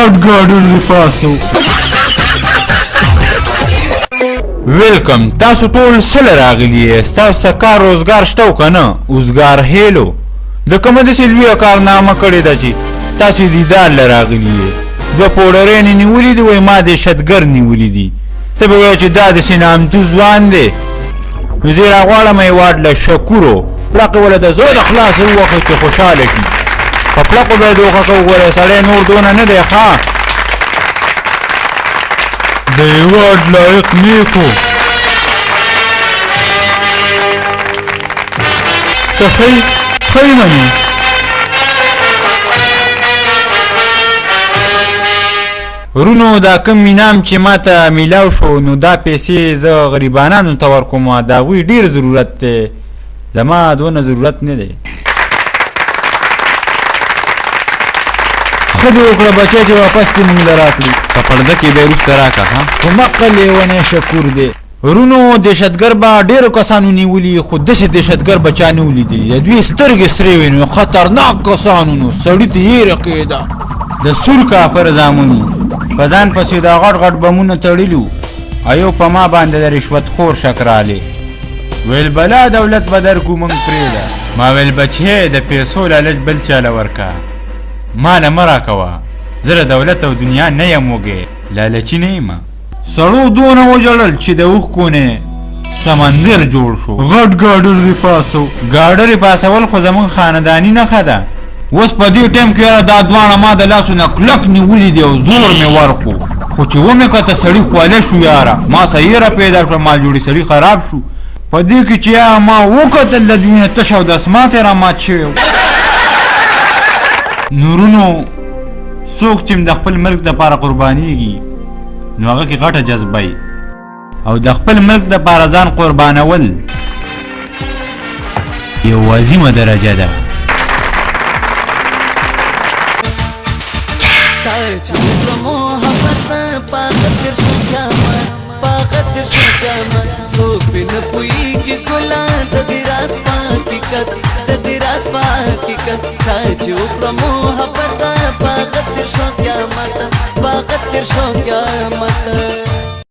غټ ګاډر د پاسو. ویلکم، تاسو ټول سره راغلي یاست. تاسو ته کار روزګار شته او که نه؟ اوزګار هیلو د کومه داسې لویه کارنامه کړې ده چې تاسو دیدار له راغلي یې. دوه پوډرینې نیولي دي، وایي ما دهشتګر نیولي دي. ته به وایې چې دا داسې نامتو ځوان دی. نو زه یې راغواړم هېواد له شکورو پړقې وله د زړه د خلاصه ووهئ چې خوشحاله شي. په پړقو به یې دوکه که وګورئ، سړی نور دونه نه دی ښه. د هېواد لایق نه خو ته ښی منې. ورونو، دا کوم انعام چې ما ته میلاو شو، نو دا پیسې زه غریبانانو ته ورکوم. د هغوی ډېر ضرورت دی، زما دونه ضرورت نه دی. ښه دې وکړه بچی چې واپس دې موږ له راکړي. په پرده کې به یې وروسته راکړه. ښه په مقه لیونی شکور دی. ورونو، دهشتګر به ډېرو کسانو نیولي، خو داسې دهشتګر به چا نه ولیدلي. د دوی سترګې سرې وې، نو خطرناک کسانو، نو سړي ته یېره کېده. د سور کافر زامن په ځان پسې دا غټ غټ بمونه تړلي، او یو په ما باندې د رشوت خور شک رالی. ویل بلا دولت به درکو موږ پرېږده. ما ویل بچی د پیسو لالچ بل چاله ورکه، ماله مه راکوه. زه د دولت او دنیا نه یم وږی، لالچي نه یم. سړو دونه وژړل چې د اوښکو نه سمندر جوړ شو. غټ ګاډر دې پاسو. ګاډر یې پاسول خو زموږ خانداني نښه ده. اوس په دې ټیم کې یاره دا دواړه ما د لاسو نه کلک نیولي دي او زور مې ورکو. خو چې ومې کته سړي خوله شو یاره، ما سیره پیدا شوه، مال جوړي سړي خراب شو. په دې کې چې ما وکتل د دوی نه تش او د اسمات یې رامات شوی. نورونو، څوک چې د خپل ملک دپاره قربانیږي، نو هغه کې غټه جذبه وي، او د خپل ملک دپاره ځان قربانول یو عظیمه درجه ده. څوک پې نه پوهېږي ګلان د دې راز په حقیقت، د دې راز په حقیقت. چا چې وکړه محبت، په هغه تېر شو قیامت، په هغه تېر شو قیامت.